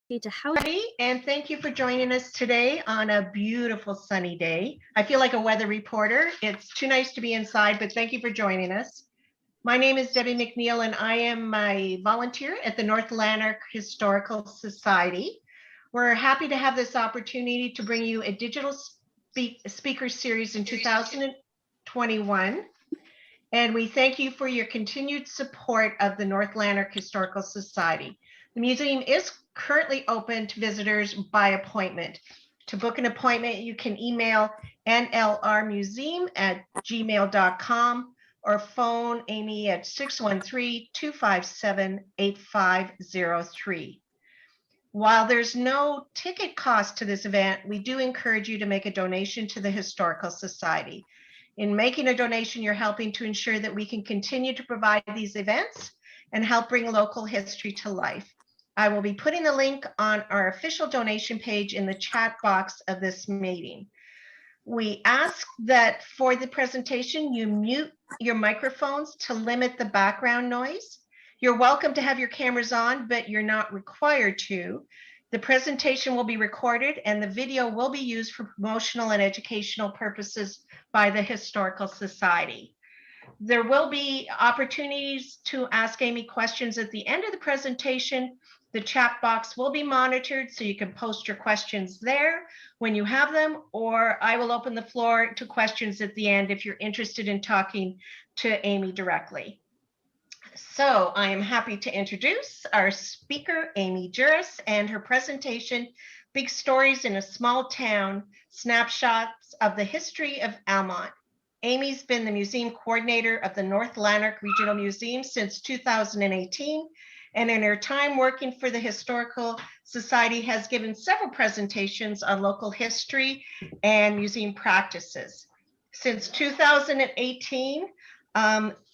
to how. And thank you for joining us today on a beautiful sunny day. I feel like a weather reporter. It's too nice to be inside, but thank you for joining us. My name is Debbie McNeil, and I am a volunteer at the North Lanark Historical Society. We're happy to have this opportunity to bring you a digital speaker series in 2021. And we thank you for your continued support of the North Lanark Historical Society. The museum is currently open to visitors by appointment. To book an appointment, you can email nlrmuseum@gmail.com or phone Amy at 613-257-8503. While there's no ticket cost to this event, we do encourage you to make a donation to the Historical Society. In making a donation, you're helping to ensure that we can continue to provide these events and help bring local history to life. I will be putting the link on our official donation page in the chat box of this meeting. We ask that for the presentation, you mute your microphones to limit the background noise. You're welcome to have your cameras on, but you're not required to. The presentation will be recorded and the video will be used for promotional and educational purposes by the Historical Society. There will be opportunities to ask Amy questions at the end of the presentation. The chat box will be monitored, so you can post your questions there when you have them, or I will open the floor to questions at the end if you're interested in talking to Amy directly. So I am happy to introduce our speaker, Amy Juris, and her presentation, Big Stories in a Small Town, Snapshots of the History of Almonte. Amy's been the museum coordinator of the North Lanark Regional Msueum since 2018, and in her time working for the Historical Society has given several presentations on local history and museum practices. Since 2018,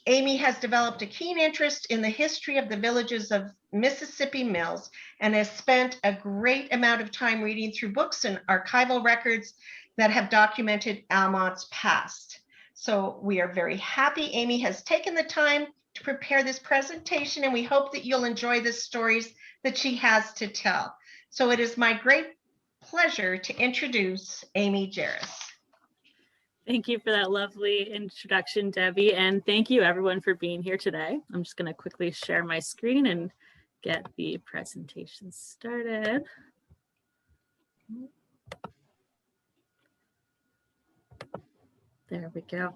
Amy has developed a keen interest in the history of the villages of Mississippi Mills and has spent a great amount of time reading through books and archival records that have documented Almonte's past. So we are very happy Amy has taken the time to prepare this presentation, and we hope that you'll enjoy the stories that she has to tell. So it is my great pleasure to introduce Amy Juris. Thank you for that lovely introduction, Debbie, and thank you everyone for being here today. I'm just going to quickly share my screen and get the presentation started. There we go.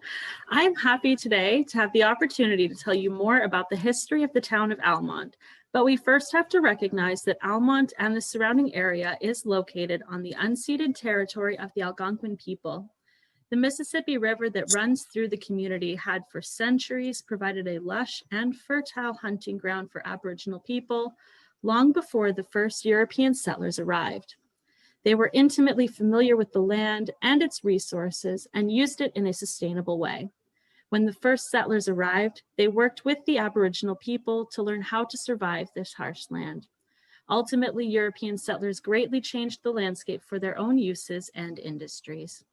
I'm happy today to have the opportunity to tell you more about the history of the town of Almonte, but we first have to recognize that Almonte and the surrounding area is located on the unceded territory of the Algonquin people. The Mississippi River that runs through the community had for centuries provided a lush and fertile hunting ground for Aboriginal people long before the first European settlers arrived. They were intimately familiar with the land and its resources and used it in a sustainable way. When the first settlers arrived, they worked with the Aboriginal people to learn how to survive this harsh land. Ultimately, European settlers greatly changed the landscape for their own uses and industries.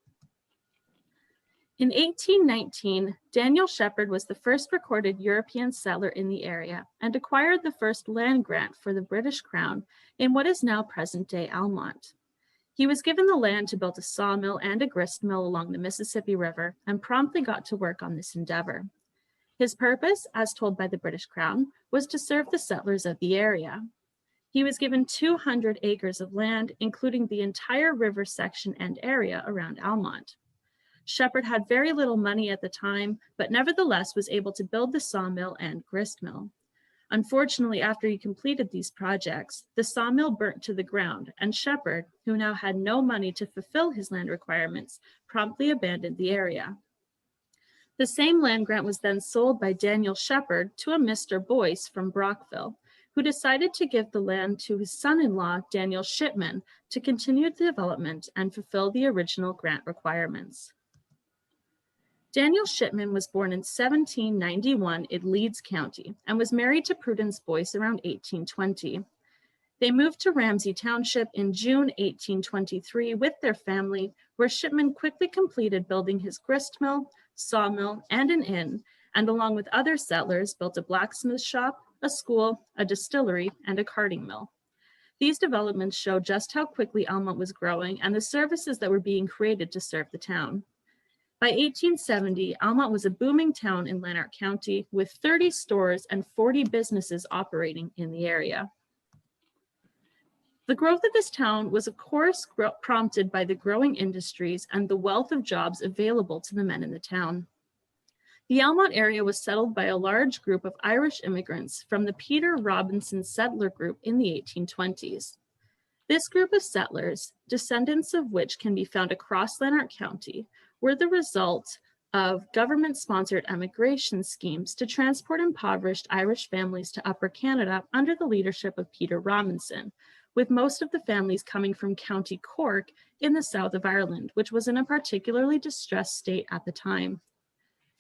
In 1819, Daniel Shepherd was the first recorded European settler in the area and acquired the first land grant for the British Crown in what is now present-day Almonte. He was given the land to build a sawmill and a grist mill along the Mississippi River and promptly got to work on this endeavor. His purpose, as told by the British Crown, was to serve the settlers of the area. He was given 200 acres of land, including the entire river section and area around Almonte. Shepherd had very little money at the time, but nevertheless was able to build the sawmill and grist mill. Unfortunately, after he completed these projects, the sawmill burnt to the ground, and Shepherd, who now had no money to fulfill his land requirements, promptly abandoned the area. The same land grant was then sold by Daniel Shepherd to a Mr. Boyce from Brockville, who decided to give the land to his son-in-law, Daniel Shipman, to continue the development and fulfill the original grant requirements. Daniel Shipman was born in 1791 in Leeds County and was married to Prudence Boyce around 1820. They moved to Ramsey Township in June 1823 with their family, where Shipman quickly completed building his grist mill, sawmill, and an inn, and along with other settlers built a blacksmith shop, a school, a distillery, and a carding mill. These developments show just how quickly Almonte was growing and the services that were being created to serve the town. By 1870, Almonte was a booming town in Lanark County with 30 stores and 40 businesses operating in the area. The growth of this town was, of course, prompted by the growing industries and the wealth of jobs available to the men in the town. The Almonte area was settled by a large group of Irish immigrants from the Peter Robinson settler group in the 1820s. This group of settlers, descendants of which can be found across Lanark County, were the result of government-sponsored emigration schemes to transport impoverished Irish families to Upper Canada under the leadership of Peter Robinson, with most of the families coming from County Cork in the south of Ireland, which was in a particularly distressed state at the time.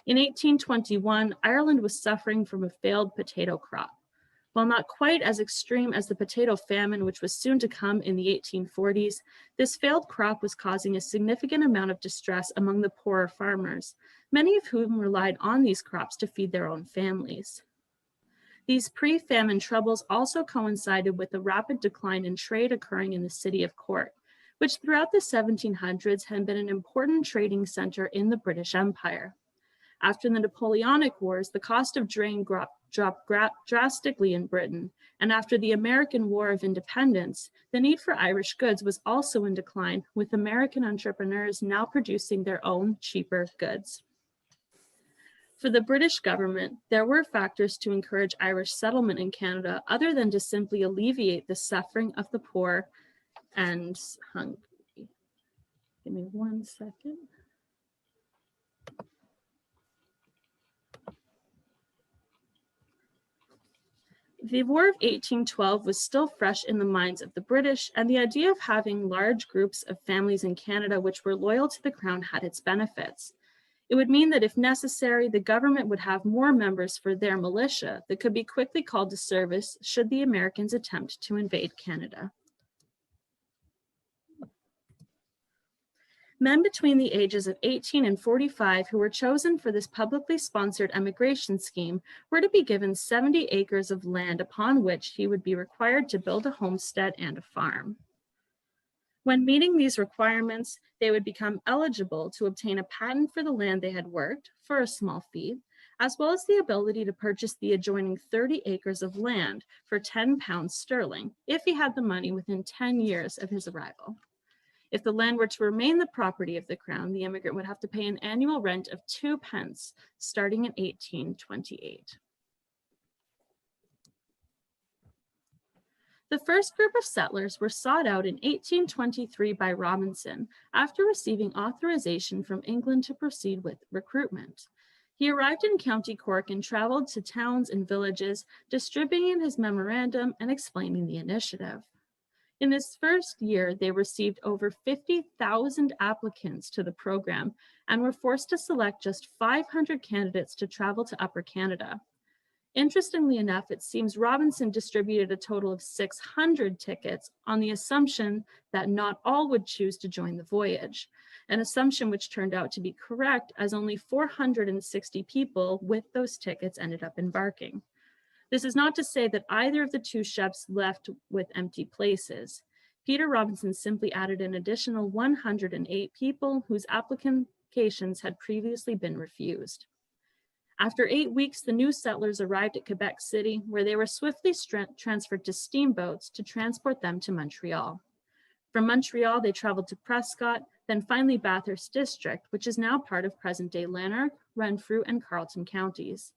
In 1821, Ireland was suffering from a failed potato crop. While not quite as extreme as the potato famine, which was soon to come in the 1840s, this failed crop was causing a significant amount of distress among the poorer farmers, many of whom relied on these crops to feed their own families. These pre-famine troubles also coincided with the rapid decline in trade occurring in the city of Cork, which throughout the 1700s had been an important trading center in the British Empire. After the Napoleonic Wars, the cost of grain dropped drastically in Britain, and after the American War of Independence, the need for Irish goods was also in decline, with American entrepreneurs now producing their own cheaper goods. For the British government, there were factors to encourage Irish settlement in Canada other than to simply alleviate the suffering of the poor and hungry. Give me 1 second. The War of 1812 was still fresh in the minds of the British, and the idea of having large groups of families in Canada which were loyal to the crown had its benefits. It would mean that if necessary, the government would have more members for their militia that could be quickly called to service should the Americans attempt to invade Canada. Men between the ages of 18 and 45 who were chosen for this publicly sponsored emigration scheme were to be given 70 acres of land upon which he would be required to build a homestead and a farm. When meeting these requirements, they would become eligible to obtain a patent for the land they had worked for a small fee, as well as the ability to purchase the adjoining 30 acres of land for £10 sterling if he had the money within 10 years of his arrival. If the land were to remain the property of the crown, the immigrant would have to pay an annual rent of 2 pence starting in 1828. The first group of settlers were sought out in 1823 by Robinson after receiving authorization from England to proceed with recruitment. He arrived in County Cork and traveled to towns and villages, distributing his memorandum and explaining the initiative. In his first year, they received over 50,000 applicants to the program and were forced to select just 500 candidates to travel to Upper Canada. Interestingly enough, it seems Robinson distributed a total of 600 tickets on the assumption that not all would choose to join the voyage, an assumption which turned out to be correct as only 460 people with those tickets ended up embarking. This is not to say that either of the two ships left with empty places. Peter Robinson simply added an additional 108 people whose applications had previously been refused. After 8 weeks, the new settlers arrived at Quebec City, where they were swiftly transferred to steamboats to transport them to Montreal. From Montreal, they traveled to Prescott, then finally Bathurst District, which is now part of present-day Lanark, Renfrew, and Carleton counties.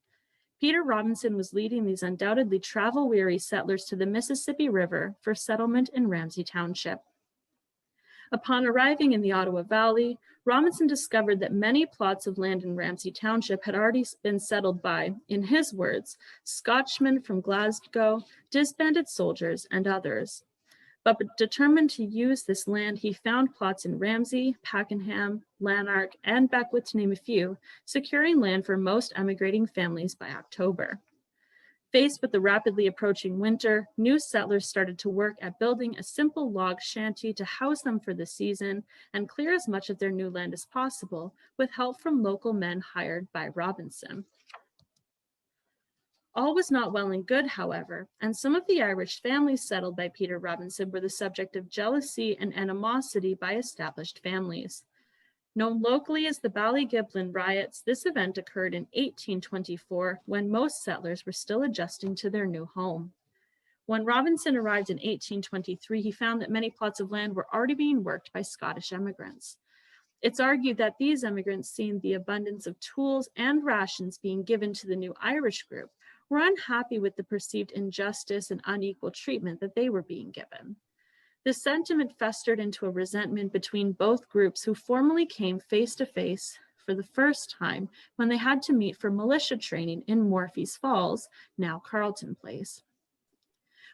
Peter Robinson was leading these undoubtedly travel-weary settlers to the Mississippi River for settlement in Ramsey Township. Upon arriving in the Ottawa Valley, Robinson discovered that many plots of land in Ramsey Township had already been settled by, in his words, Scotchmen from Glasgow, disbanded soldiers, and others. But determined to use this land, he found plots in Ramsey, Pakenham, Lanark, and Beckwith, to name a few, securing land for most emigrating families by October. Faced with the rapidly approaching winter, new settlers started to work at building a simple log shanty to house them for the season and clear as much of their new land as possible with help from local men hired by Robinson. All was not well and good, however, and some of the Irish families settled by Peter Robinson were the subject of jealousy and animosity by established families. Known locally as the Ballygiblin riots, this event occurred in 1824 when most settlers were still adjusting to their new home. When Robinson arrived in 1823, he found that many plots of land were already being worked by Scottish immigrants. It's argued that these immigrants, seeing the abundance of tools and rations being given to the new Irish group, were unhappy with the perceived injustice and unequal treatment that they were being given. This sentiment festered into a resentment between both groups, who formally came face to face for the first time when they had to meet for militia training in Morphy's Falls, now Carleton Place.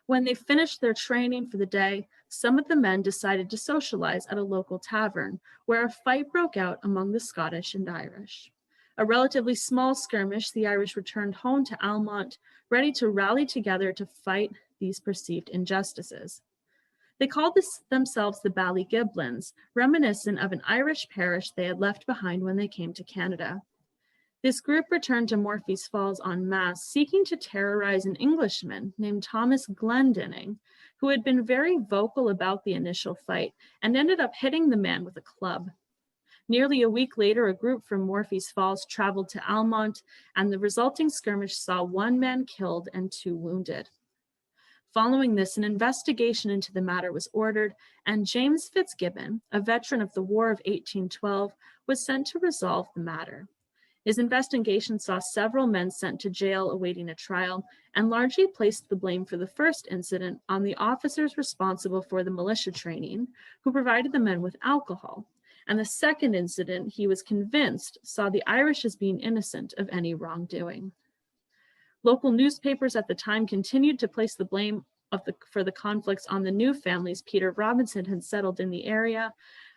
When they finished their training for the day, some of the men decided to socialize at a local tavern, where a fight broke out among the Scottish and Irish. A relatively small skirmish, the Irish returned home to Almonte, ready to rally together to fight these perceived injustices. They called themselves the Ballygiblins, reminiscent of an Irish parish they had left behind when they came to Canada. This group returned to Morphy's Falls en masse, seeking to terrorize an Englishman named Thomas Glendinning, who had been very vocal about the initial fight and ended up hitting the man with a club. Nearly a week later, a group from Morphy's Falls traveled to Almonte, and the resulting skirmish saw 1 man killed and 2 wounded. Following this, an investigation into the matter was ordered, and James Fitzgibbon, a veteran of the War of 1812, was sent to resolve the matter. His investigation saw several men sent to jail awaiting a trial, and largely placed the blame for the first incident on the officers responsible for the militia training, who provided the men with alcohol. And the second incident, he was convinced, saw the Irish as being innocent of any wrongdoing. Local newspapers at the time continued to place the blame for the conflicts on the new families Peter Robinson had settled in the area,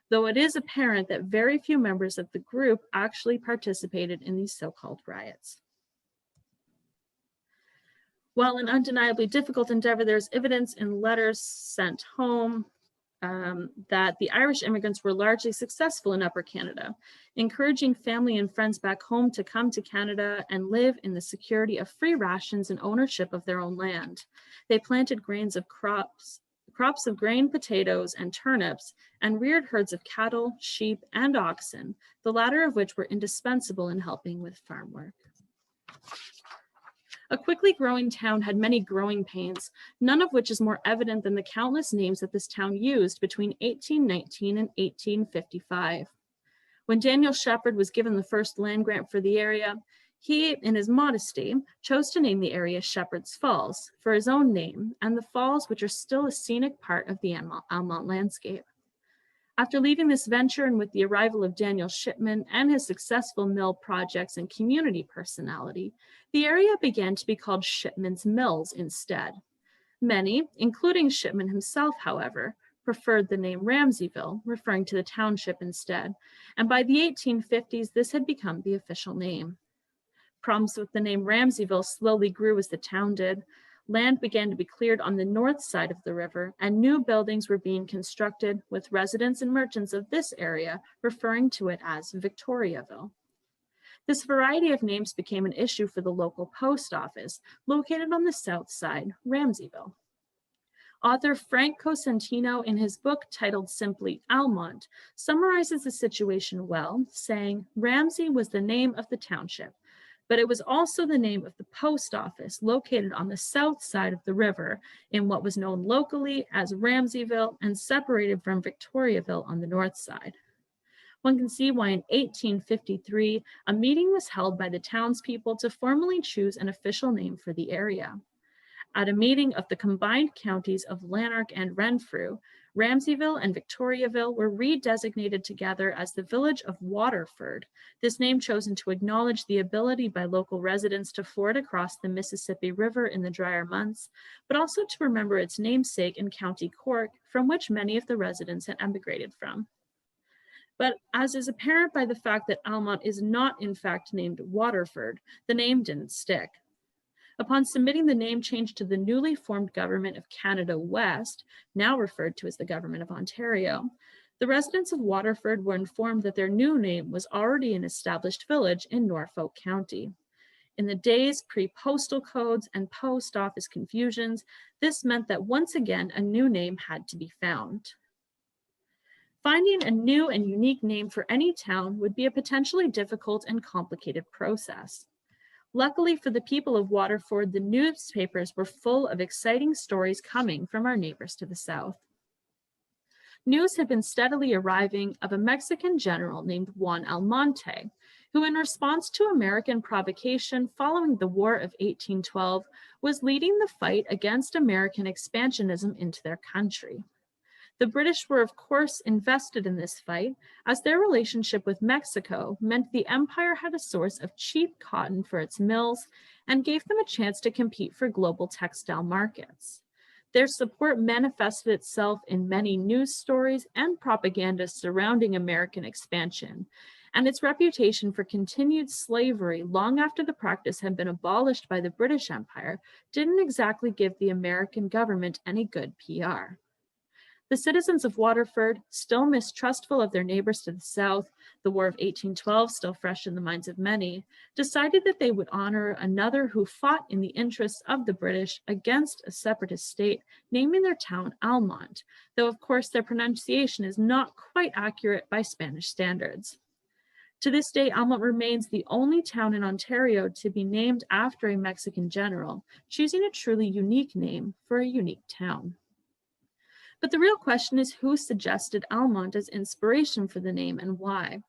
though it is apparent that very few members of the group actually participated in these so-called riots. While an undeniably difficult endeavor, there's evidence in letters sent home that the Irish immigrants were largely successful in Upper Canada, encouraging family and friends back home to come to Canada and live in the security of free rations and ownership of their own land. They planted crops of grain, potatoes, and turnips, and reared herds of cattle, sheep, and oxen, the latter of which were indispensable in helping with farm work. A quickly growing town had many growing pains, none of which is more evident than the countless names that this town used between 1819 and 1855. When Daniel Shepherd was given the first land grant for the area, he, in his modesty, chose to name the area Shepherd's Falls for his own name and the falls, which are still a scenic part of the Almonte landscape. After leaving this venture and with the arrival of Daniel Shipman and his successful mill projects and community personality, the area began to be called Shipman's Mills instead. Many, including Shipman himself, however, preferred the name Ramsayville, referring to the township instead, and by the 1850s, this had become the official name. Problems with the name Ramsayville slowly grew as the town did. Land began to be cleared on the north side of the river, and new buildings were being constructed, with residents and merchants of this area referring to it as Victoriaville. This variety of names became an issue for the local post office, located on the south side, Ramsayville. Author Frank Cosentino, in his book titled simply Almonte, summarizes the situation well, saying, "Ramsay was the name of the township, but it was also the name of the post office located on the south side of the river in what was known locally as Ramsayville and separated from Victoriaville on the north side." One can see why in 1853, a meeting was held by the townspeople to formally choose an official name for the area. At a meeting of the combined counties of Lanark and Renfrew, Ramsayville and Victoriaville were redesignated together as the village of Waterford, this name chosen to acknowledge the ability by local residents to ford across the Mississippi River in the drier months, but also to remember its namesake in County Cork, from which many of the residents had emigrated from. But as is apparent by the fact that Almonte is not in fact named Waterford, the name didn't stick. Upon submitting the name change to the newly formed Government of Canada West, now referred to as the Government of Ontario, the residents of Waterford were informed that their new name was already an established village in Norfolk County. In the days pre-postal codes and post office confusions, this meant that once again, a new name had to be found. Finding a new and unique name for any town would be a potentially difficult and complicated process. Luckily for the people of Waterford, the newspapers were full of exciting stories coming from our neighbors to the south. News had been steadily arriving of a Mexican general named Juan Almonte, who in response to American provocation following the War of 1812 was leading the fight against American expansionism into their country. The British were, of course, invested in this fight, as their relationship with Mexico meant the empire had a source of cheap cotton for its mills and gave them a chance to compete for global textile markets. Their support manifested itself in many news stories and propaganda surrounding American expansion, and its reputation for continued slavery long after the practice had been abolished by the British Empire didn't exactly give the American government any good PR. The citizens of Waterford, still mistrustful of their neighbors to the south, the War of 1812 still fresh in the minds of many, decided that they would honor another who fought in the interests of the British against a separatist state, naming their town Almonte, though of course their pronunciation is not quite accurate by Spanish standards. To this day, Almonte remains the only town in Ontario to be named after a Mexican general, choosing a truly unique name for a unique town. But the real question is who suggested Almonte as inspiration for the name and why?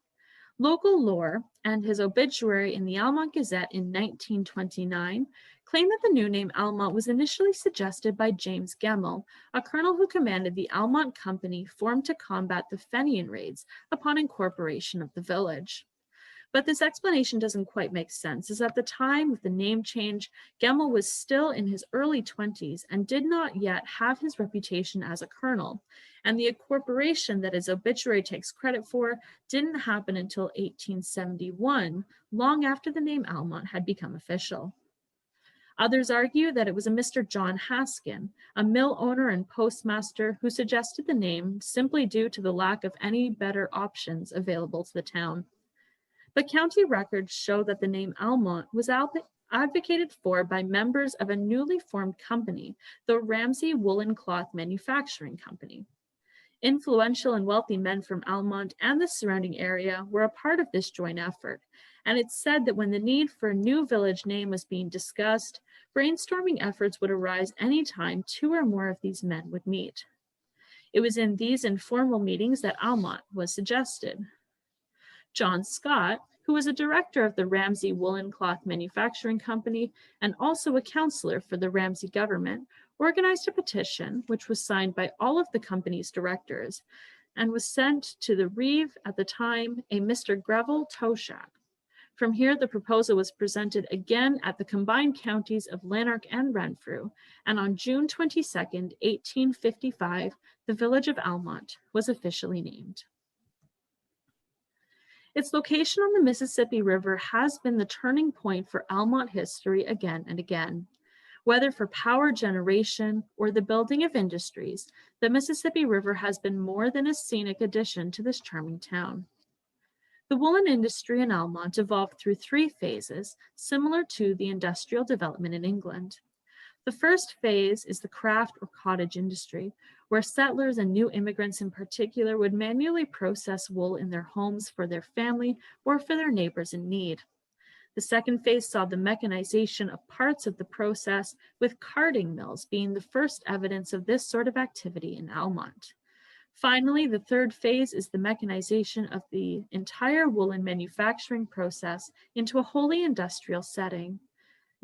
Local lore and his obituary in the Almonte Gazette in 1929 claim that the new name Almonte was initially suggested by James Gemmell, a colonel who commanded the Almonte Company formed to combat the Fenian raids upon incorporation of the village. But this explanation doesn't quite make sense, as at the time of the name change, Gemmell was still in his early 20s and did not yet have his reputation as a colonel, and the incorporation that his obituary takes credit for didn't happen until 1871, long after the name Almonte had become official. Others argue that it was a Mr. John Haskin, a mill owner and postmaster, who suggested the name simply due to the lack of any better options available to the town. But county records show that the name Almonte was advocated for by members of a newly formed company, the Ramsey Woolen Cloth Manufacturing Company. Influential and wealthy men from Almonte and the surrounding area were a part of this joint effort, and it's said that when the need for a new village name was being discussed, brainstorming efforts would arise anytime two or more of these men would meet. It was in these informal meetings that Almonte was suggested. John Scott, who was a director of the Ramsey Woolen Cloth Manufacturing Company and also a counselor for the Ramsey government, organized a petition, which was signed by all of the company's directors, and was sent to the Reeve at the time, a Mr. Greville Toshak. From here, the proposal was presented again at the combined counties of Lanark and Renfrew, and on June 22nd, 1855, the village of Almonte was officially named. Its location on the Mississippi River has been the turning point for Almonte history again and again. Whether for power generation or the building of industries, the Mississippi River has been more than a scenic addition to this charming town. The woolen industry in Almonte evolved through three phases, similar to the industrial development in England. The first phase is the craft or cottage industry, where settlers and new immigrants in particular would manually process wool in their homes for their family or for their neighbors in need. The second phase saw the mechanization of parts of the process, with carding mills being the first evidence of this sort of activity in Almonte. Finally, the third phase is the mechanization of the entire woolen manufacturing process into a wholly industrial setting.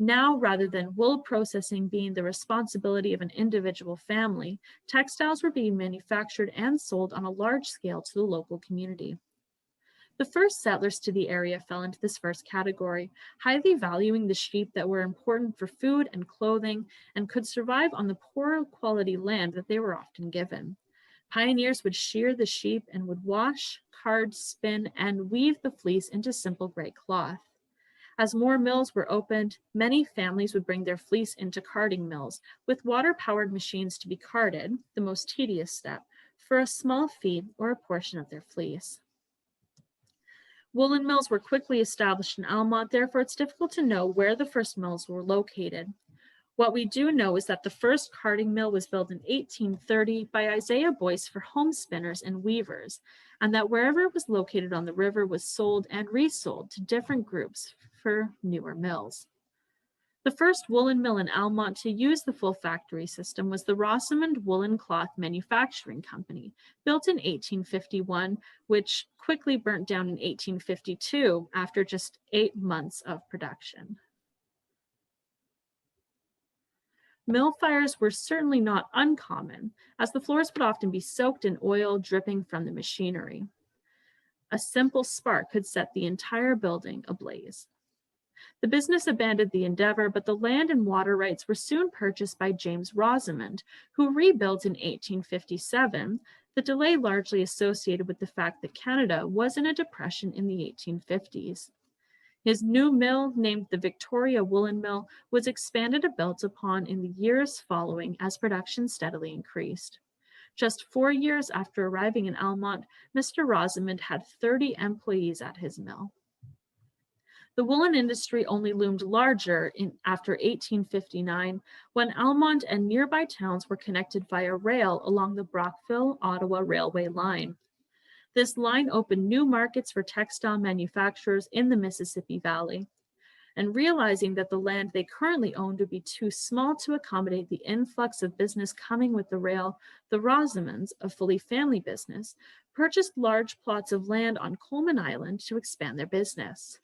Now, rather than wool processing being the responsibility of an individual family, textiles were being manufactured and sold on a large scale to the local community. The first settlers to the area fell into this first category, highly valuing the sheep that were important for food and clothing and could survive on the poorer quality land that they were often given. Pioneers would shear the sheep and would wash, card, spin, and weave the fleece into simple gray cloth. As more mills were opened, many families would bring their fleece into carding mills, with water-powered machines to be carded, the most tedious step, for a small fee or a portion of their fleece. Woolen mills were quickly established in Almonte, therefore it's difficult to know where the first mills were located. What we do know is that the first carding mill was built in 1830 by Isaiah Boyce for home spinners and weavers, and that wherever it was located on the river was sold and resold to different groups for newer mills. The first woolen mill in Almonte to use the full factory system was the Rosamond Woolen Cloth Manufacturing Company, built in 1851, which quickly burnt down in 1852 after just 8 months of production. Mill fires were certainly not uncommon, as the floors would often be soaked in oil dripping from the machinery. A simple spark could set the entire building ablaze. The business abandoned the endeavor, but the land and water rights were soon purchased by James Rosamond, who rebuilt in 1857, the delay largely associated with the fact that Canada was in a depression in the 1850s. His new mill, named the Victoria Woolen Mill, was expanded and built upon in the years following as production steadily increased. Just 4 years after arriving in Almonte, Mr. Rosamond had 30 employees at his mill. The woolen industry only loomed larger after 1859, when Almonte and nearby towns were connected via rail along the Brockville-Ottawa Railway line. This line opened new markets for textile manufacturers in the Mississippi Valley. And realizing that the land they currently owned would be too small to accommodate the influx of business coming with the rail, the Rosamonds, a fully family business, purchased large plots of land on Coleman Island to expand their business.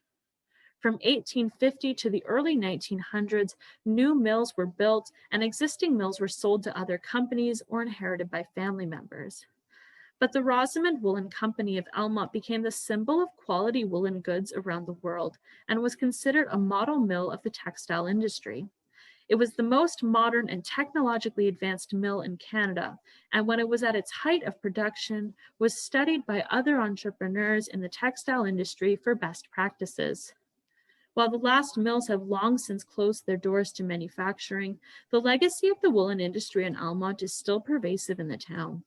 From 1850 to the early 1900s, new mills were built and existing mills were sold to other companies or inherited by family members. But the Rosamond Woolen Company of Almonte became the symbol of quality woolen goods around the world and was considered a model mill of the textile industry. It was the most modern and technologically advanced mill in Canada, and when it was at its height of production, was studied by other entrepreneurs in the textile industry for best practices. While the last mills have long since closed their doors to manufacturing, the legacy of the woolen industry in Almonte is still pervasive in the town.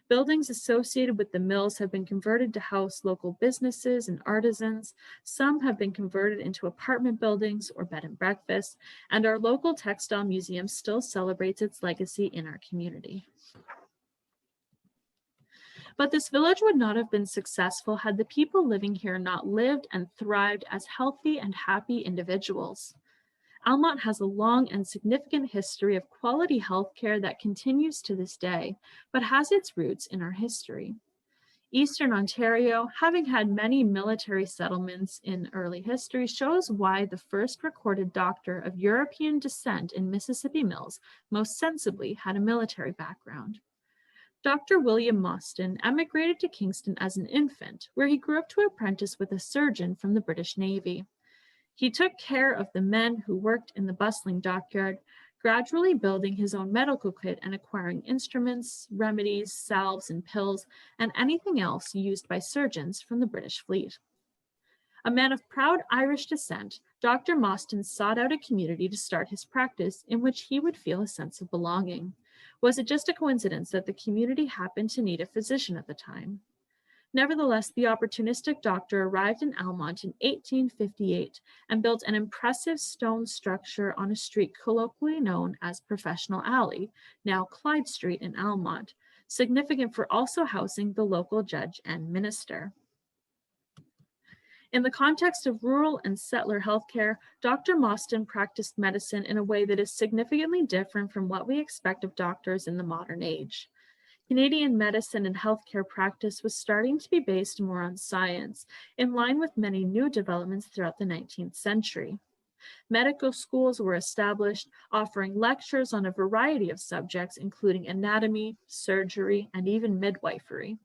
Buildings associated with the mills have been converted to house local businesses and artisans. Some have been converted into apartment buildings or bed and breakfasts, and our local textile museum still celebrates its legacy in our community. But this village would not have been successful had the people living here not lived and thrived as healthy and happy individuals. Almonte has a long and significant history of quality healthcare that continues to this day, but has its roots in our history. Eastern Ontario, having had many military settlements in early history, shows why the first recorded doctor of European descent in Mississippi Mills most sensibly had a military background. Dr. William Mostyn emigrated to Kingston as an infant, where he grew up to apprentice with a surgeon from the British Navy. He took care of the men who worked in the bustling dockyard, gradually building his own medical kit and acquiring instruments, remedies, salves, and pills, and anything else used by surgeons from the British fleet. A man of proud Irish descent, Dr. Mostyn sought out a community to start his practice in which he would feel a sense of belonging. Was it just a coincidence that the community happened to need a physician at the time? Nevertheless, the opportunistic doctor arrived in Almonte in 1858 and built an impressive stone structure on a street colloquially known as Professional Alley, now Clyde Street in Almonte, significant for also housing the local judge and minister. In the context of rural and settler healthcare, Dr. Mostyn practiced medicine in a way that is significantly different from what we expect of doctors in the modern age. Canadian medicine and healthcare practice was starting to be based more on science, in line with many new developments throughout the 19th century. Medical schools were established, offering lectures on a variety of subjects, including anatomy, surgery, and even midwifery.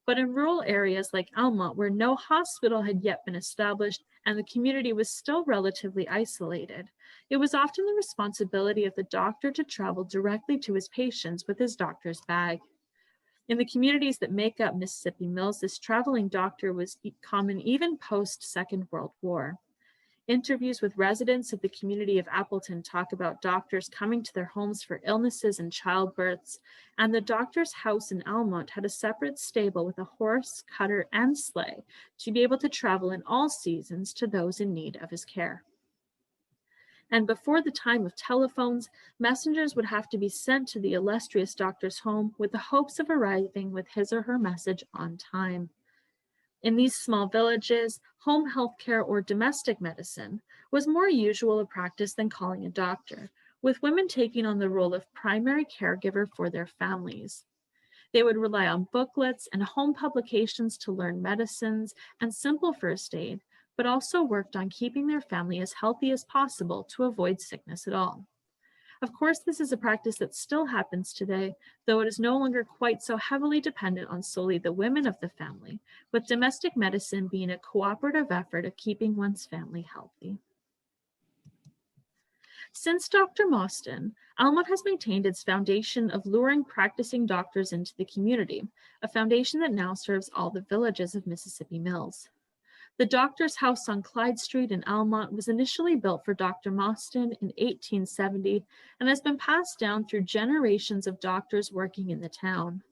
But in rural areas like Almonte, where no hospital had yet been established and the community was still relatively isolated, it was often the responsibility of the doctor to travel directly to his patients with his doctor's bag. In the communities that make up Mississippi Mills, this traveling doctor was common even post-Second World War. Interviews with residents of the community of Appleton talk about doctors coming to their homes for illnesses and childbirths, and the doctor's house in Almonte had a separate stable with a horse, cutter, and sleigh to be able to travel in all seasons to those in need of his care. And before the time of telephones, messengers would have to be sent to the illustrious doctor's home with the hopes of arriving with his or her message on time. In these small villages, home health care or domestic medicine was more usual a practice than calling a doctor, with women taking on the role of primary caregiver for their families. They would rely on booklets and home publications to learn medicines and simple first aid, but also worked on keeping their family as healthy as possible to avoid sickness at all. Of course, this is a practice that still happens today, though it is no longer quite so heavily dependent on solely the women of the family, with domestic medicine being a cooperative effort of keeping one's family healthy. Since Dr. Mostyn, Almonte has maintained its foundation of luring practicing doctors into the community, a foundation that now serves all the villages of Mississippi Mills. The doctor's house on Clyde Street in Almonte was initially built for Dr. Mostyn in 1870 and has been passed down through generations of doctors working in the town.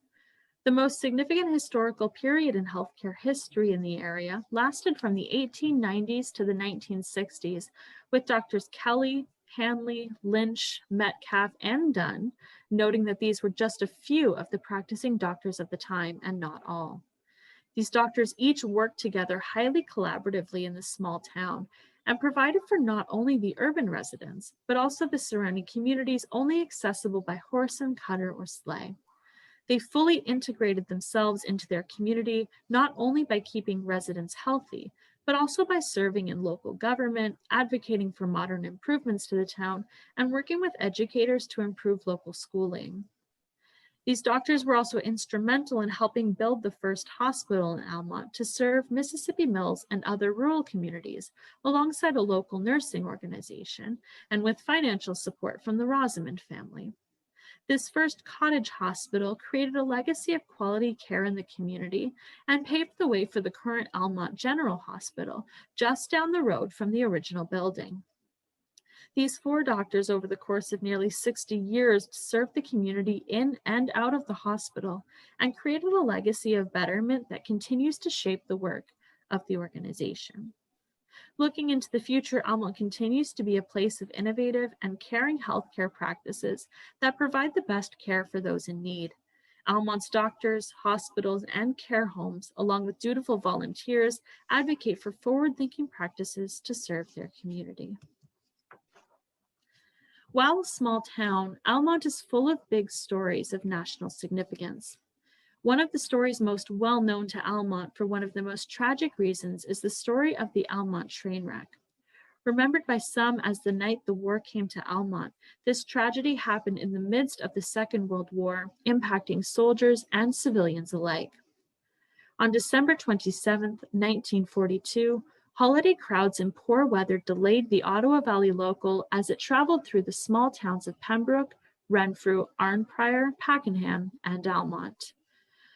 The most significant historical period in healthcare history in the area lasted from the 1890s to the 1960s, with Drs. Kelly, Hanley, Lynch, Metcalf, and Dunn, noting that these were just a few of the practicing doctors of the time and not all. These doctors each worked together highly collaboratively in this small town and provided for not only the urban residents, but also the surrounding communities only accessible by horse and cutter or sleigh. They fully integrated themselves into their community, not only by keeping residents healthy, but also by serving in local government, advocating for modern improvements to the town, and working with educators to improve local schooling. These doctors were also instrumental in helping build the first hospital in Almonte to serve Mississippi Mills and other rural communities, alongside a local nursing organization, and with financial support from the Rosamond family. This first cottage hospital created a legacy of quality care in the community and paved the way for the current Almonte General Hospital, just down the road from the original building. These 4 doctors over the course of nearly 60 years served the community in and out of the hospital and created a legacy of betterment that continues to shape the work of the organization. Looking into the future, Almonte continues to be a place of innovative and caring healthcare practices that provide the best care for those in need. Almonte's doctors, hospitals, and care homes, along with dutiful volunteers, advocate for forward-thinking practices to serve their community. While a small town, Almonte is full of big stories of national significance. One of the stories most well known to Almonte for one of the most tragic reasons is the story of the Almonte train wreck. Remembered by some as the night the war came to Almonte, this tragedy happened in the midst of the Second World War, impacting soldiers and civilians alike. On December 27, 1942, holiday crowds in poor weather delayed the Ottawa Valley Local as it traveled through the small towns of Pembroke, Renfrew, Arnprior, Pakenham, and Almonte.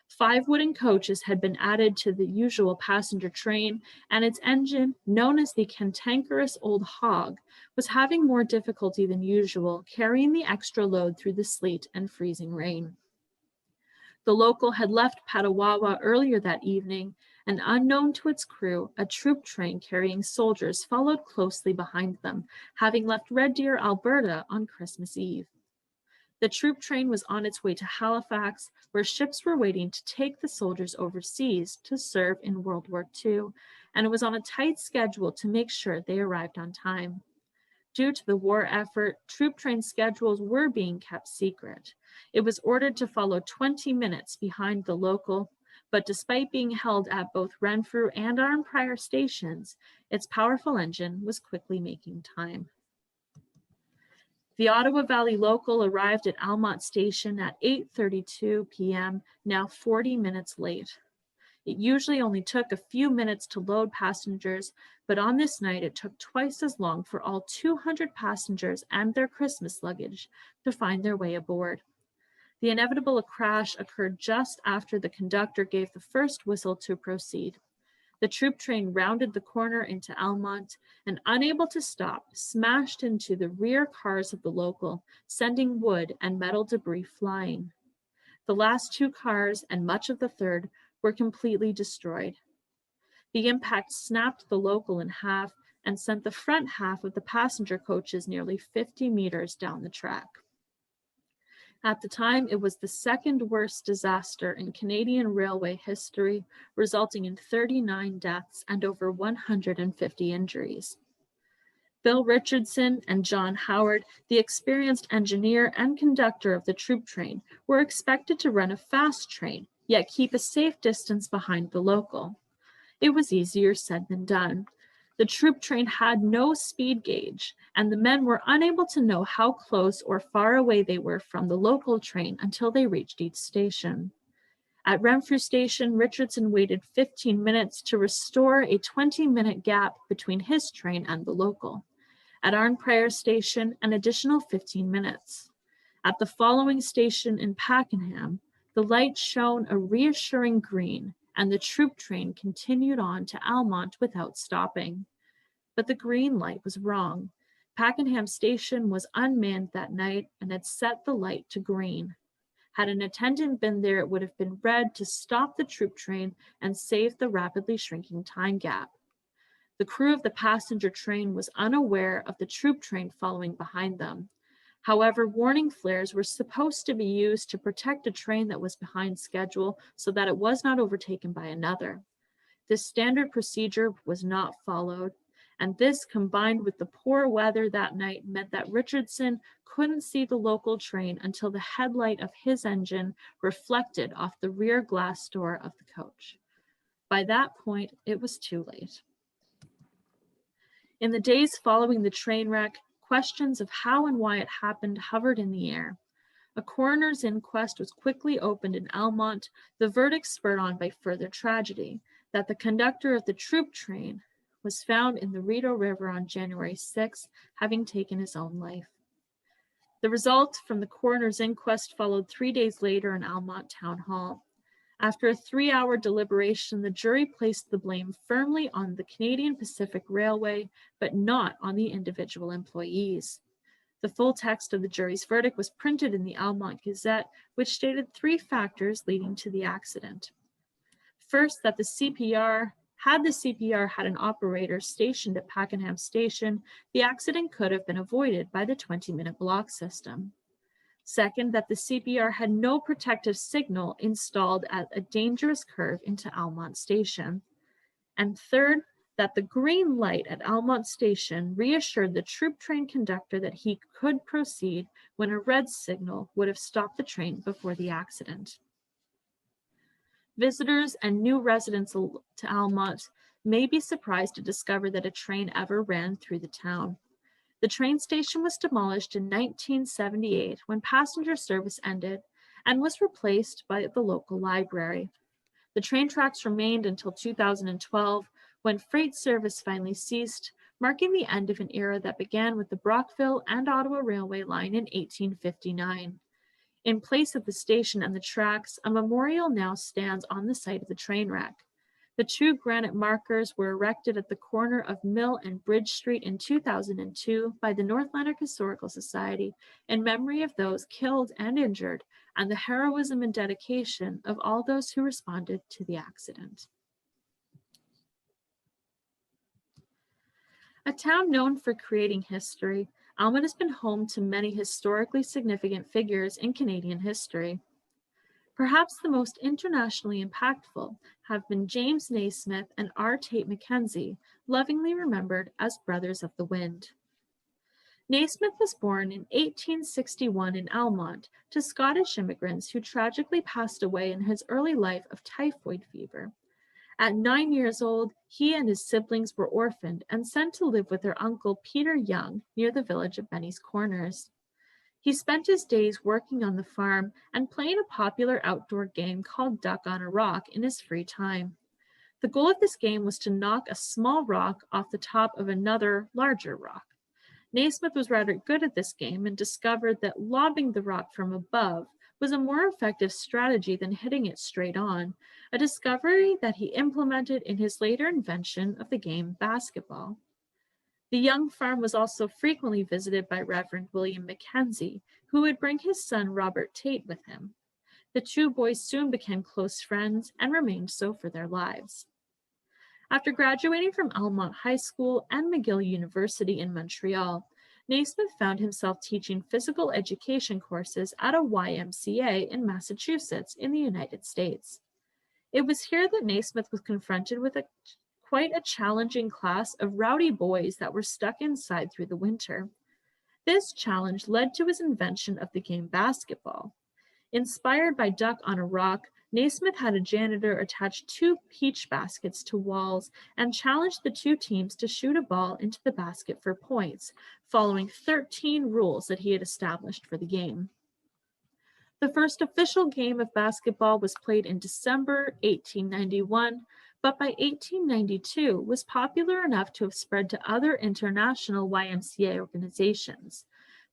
5 wooden coaches had been added to the usual passenger train, and its engine, known as the cantankerous old hog, was having more difficulty than usual carrying the extra load through the sleet and freezing rain. The local had left Petawawa earlier that evening, and unknown to its crew, a troop train carrying soldiers followed closely behind them, having left Red Deer, Alberta on Christmas Eve. The troop train was on its way to Halifax, where ships were waiting to take the soldiers overseas to serve in World War II, and it was on a tight schedule to make sure they arrived on time. Due to the war effort, troop train schedules were being kept secret. It was ordered to follow 20 minutes behind the local, but despite being held at both Renfrew and Arnprior stations, its powerful engine was quickly making time. The Ottawa Valley Local arrived at Almonte Station at 8:32 p.m., now 40 minutes late. It usually only took a few minutes to load passengers, but on this night it took twice as long for all 200 passengers and their Christmas luggage to find their way aboard. The inevitable crash occurred just after the conductor gave the first whistle to proceed. The troop train rounded the corner into Almonte and, unable to stop, smashed into the rear cars of the local, sending wood and metal debris flying. The last two cars and much of the third were completely destroyed. The impact snapped the local in half and sent the front half of the passenger coaches nearly 50 meters down the track. At the time, it was the second worst disaster in Canadian railway history, resulting in 39 deaths and over 150 injuries. Bill Richardson and John Howard, the experienced engineer and conductor of the troop train, were expected to run a fast train, yet keep a safe distance behind the local. It was easier said than done. The troop train had no speed gauge, and the men were unable to know how close or far away they were from the local train until they reached each station. At Renfrew Station, Richardson waited 15 minutes to restore a 20-minute gap between his train and the local. At Arnprior Station, an additional 15 minutes. At the following station in Pakenham, the light shone a reassuring green, and the troop train continued on to Almonte without stopping. But the green light was wrong. Pakenham Station was unmanned that night and had set the light to green. Had an attendant been there, it would have been red to stop the troop train and save the rapidly shrinking time gap. The crew of the passenger train was unaware of the troop train following behind them. However, warning flares were supposed to be used to protect a train that was behind schedule so that it was not overtaken by another. This standard procedure was not followed, and this, combined with the poor weather that night, meant that Richardson couldn't see the local train until the headlight of his engine reflected off the rear glass door of the coach. By that point, it was too late. In the days following the train wreck, questions of how and why it happened hovered in the air. A coroner's inquest was quickly opened in Almonte, the verdict spurred on by further tragedy, that the conductor of the troop train was found in the Rideau River on January 6, having taken his own life. The result from the coroner's inquest followed 3 days later in Almonte Town Hall. After a 3-hour deliberation, the jury placed the blame firmly on the Canadian Pacific Railway, but not on the individual employees. The full text of the jury's verdict was printed in the Almonte Gazette, which stated 3 factors leading to the accident. First, that the CPR had an operator stationed at Pakenham Station, the accident could have been avoided by the 20-minute block system. Second, that the CPR had no protective signal installed at a dangerous curve into Almonte Station. And third, that the green light at Almonte Station reassured the troop train conductor that he could proceed when a red signal would have stopped the train before the accident. Visitors and new residents to Almonte may be surprised to discover that a train ever ran through the town. The train station was demolished in 1978 when passenger service ended and was replaced by the local library. The train tracks remained until 2012 when freight service finally ceased, marking the end of an era that began with the Brockville and Ottawa Railway line in 1859. In place of the station and the tracks, a memorial now stands on the site of the train wreck. The 2 granite markers were erected at the corner of Mill and Bridge Street in 2002 by the North Lanark Historical Society in memory of those killed and injured and the heroism and dedication of all those who responded to the accident. A town known for creating history, Almonte has been home to many historically significant figures in Canadian history. Perhaps the most internationally impactful have been James Naismith and R. Tate Mackenzie, lovingly remembered as Brothers of the Wind. Naismith was born in 1861 in Almonte to Scottish immigrants who tragically passed away in his early life of typhoid fever. At 9 years old, he and his siblings were orphaned and sent to live with their uncle Peter Young near the village of Benny's Corners. He spent his days working on the farm and playing a popular outdoor game called Duck on a Rock in his free time. The goal of this game was to knock a small rock off the top of another larger rock. Naismith was rather good at this game and discovered that lobbing the rock from above was a more effective strategy than hitting it straight on, a discovery that he implemented in his later invention of the game basketball. The young farm was also frequently visited by Reverend William Mackenzie, who would bring his son Robert Tate with him. The two boys soon became close friends and remained so for their lives. After graduating from Almonte High School and McGill University in Montreal, Naismith found himself teaching physical education courses at a YMCA in Massachusetts in the United States. It was here that Naismith was confronted with quite a challenging class of rowdy boys that were stuck inside through the winter. This challenge led to his invention of the game basketball. Inspired by Duck on a Rock, Naismith had a janitor attach 2 peach baskets to walls and challenged the 2 teams to shoot a ball into the basket for points, following 13 rules that he had established for the game. The first official game of basketball was played in December 1891, but by 1892 was popular enough to have spread to other international YMCA organizations.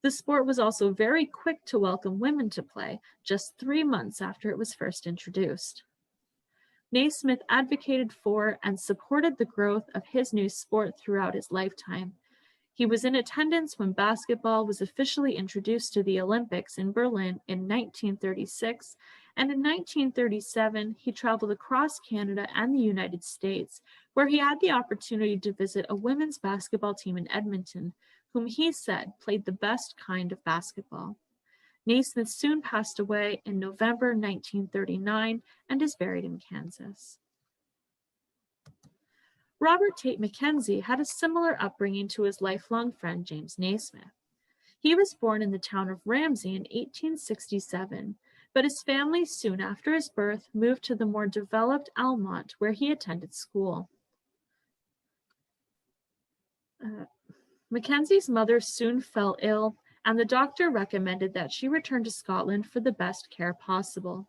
The sport was also very quick to welcome women to play, just 3 months after it was first introduced. Naismith advocated for and supported the growth of his new sport throughout his lifetime. He was in attendance when basketball was officially introduced to the Olympics in Berlin in 1936, and in 1937 he traveled across Canada and the United States, where he had the opportunity to visit a women's basketball team in Edmonton, whom he said played the best kind of basketball. Naismith soon passed away in November 1939 and is buried in Kansas. Robert Tate Mackenzie had a similar upbringing to his lifelong friend James Naismith. He was born in the town of Ramsey in 1867, but his family soon after his birth moved to the more developed Almonte, where he attended school. Mackenzie's mother soon fell ill, and the doctor recommended that she return to Scotland for the best care possible.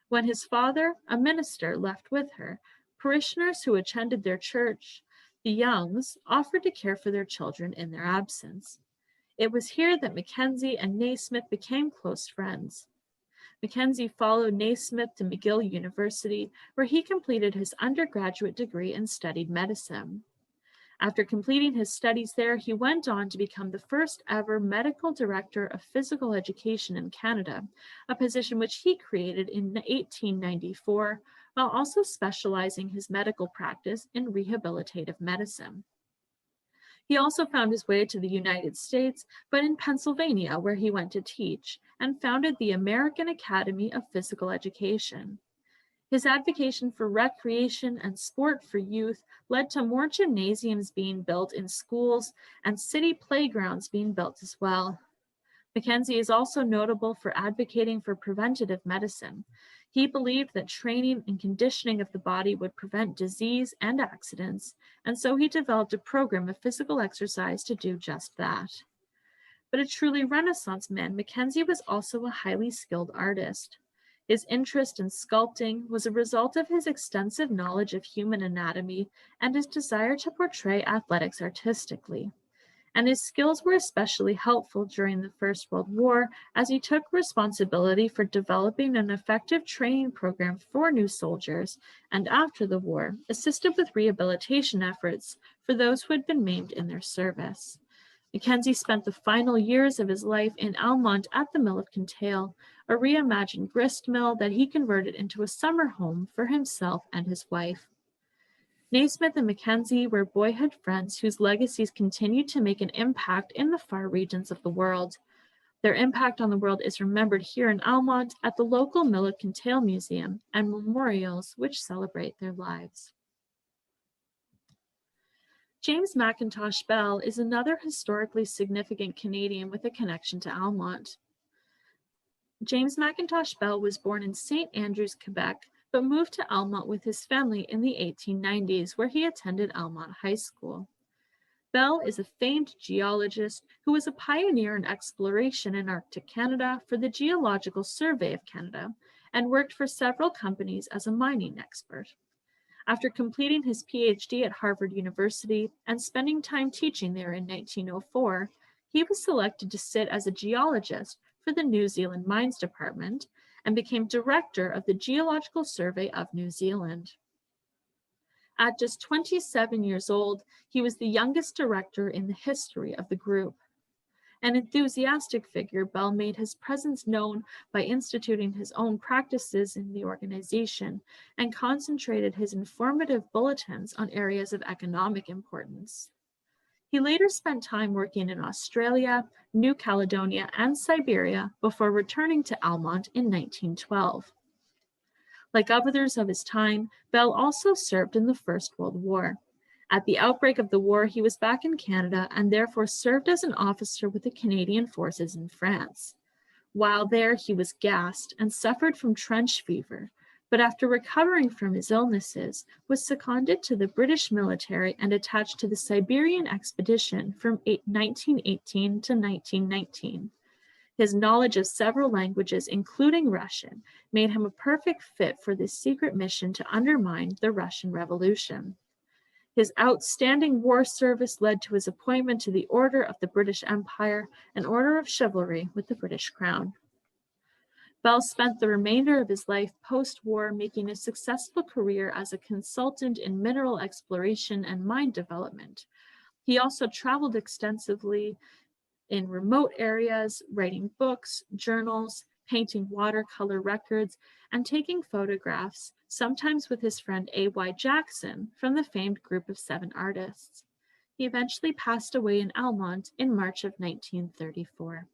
When his father, a minister, left with her, parishioners who attended their church, the Youngs, offered to care for their children in their absence. It was here that Mackenzie and Naismith became close friends. Mackenzie followed Naismith to McGill University, where he completed his undergraduate degree and studied medicine. After completing his studies there, he went on to become the first ever medical director of physical education in Canada, a position which he created in 1894, while also specializing his medical practice in rehabilitative medicine. He also found his way to the United States, but in Pennsylvania, where he went to teach, and founded the American Academy of Physical Education. His advocacy for recreation and sport for youth led to more gymnasiums being built in schools and city playgrounds being built as well. Mackenzie is also notable for advocating for preventative medicine. He believed that training and conditioning of the body would prevent disease and accidents, and so he developed a program of physical exercise to do just that. But a truly Renaissance man, Mackenzie was also a highly skilled artist. His interest in sculpting was a result of his extensive knowledge of human anatomy and his desire to portray athletics artistically. And his skills were especially helpful during the First World War, as he took responsibility for developing an effective training program for new soldiers, and after the war, assisted with rehabilitation efforts for those who had been maimed in their service. Mackenzie spent the final years of his life in Almonte at the Mill of Kintail, a reimagined grist mill that he converted into a summer home for himself and his wife. Naismith and Mackenzie were boyhood friends whose legacies continued to make an impact in the far regions of the world. Their impact on the world is remembered here in Almonte at the local Mill of Kintail Museum and memorials which celebrate their lives. James McIntosh Bell is another historically significant Canadian with a connection to Almonte. James McIntosh Bell was born in St. Andrews, Quebec, but moved to Almonte with his family in the 1890s, where he attended Almonte High School. Bell is a famed geologist who was a pioneer in exploration in Arctic Canada for the Geological Survey of Canada and worked for several companies as a mining expert. After completing his PhD at Harvard University and spending time teaching there in 1904, he was selected to sit as a geologist for the New Zealand Mines Department and became director of the Geological Survey of New Zealand. At just 27 years old, he was the youngest director in the history of the group. An enthusiastic figure, Bell made his presence known by instituting his own practices in the organization and concentrated his informative bulletins on areas of economic importance. He later spent time working in Australia, New Caledonia, and Siberia before returning to Almonte in 1912. Like others of his time, Bell also served in the First World War. At the outbreak of the war, he was back in Canada and therefore served as an officer with the Canadian forces in France. While there, he was gassed and suffered from trench fever, but after recovering from his illnesses, was seconded to the British military and attached to the Siberian expedition from 1918 to 1919. His knowledge of several languages, including Russian, made him a perfect fit for this secret mission to undermine the Russian Revolution. His outstanding war service led to his appointment to the Order of the British Empire, an order of chivalry with the British Crown. Bell spent the remainder of his life post-war making a successful career as a consultant in mineral exploration and mine development. He also traveled extensively in remote areas, writing books, journals, painting watercolor records, and taking photographs, sometimes with his friend A.Y. Jackson from the famed Group of 7 artists. He eventually passed away in Almonte in March of 1934.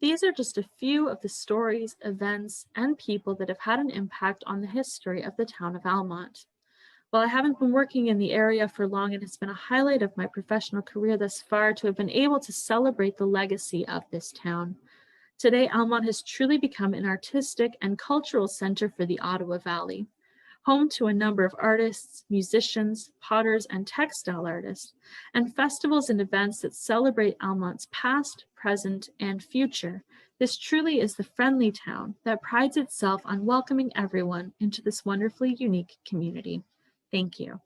These are just a few of the stories, events, and people that have had an impact on the history of the town of Almonte. While I haven't been working in the area for long, it has been a highlight of my professional career thus far to have been able to celebrate the legacy of this town. Today, Almonte has truly become an artistic and cultural center for the Ottawa Valley, home to a number of artists, musicians, potters, and textile artists, and festivals and events that celebrate Almonte's past, present, and future. This truly is the friendly town that prides itself on welcoming everyone into this wonderfully unique community. Thank you.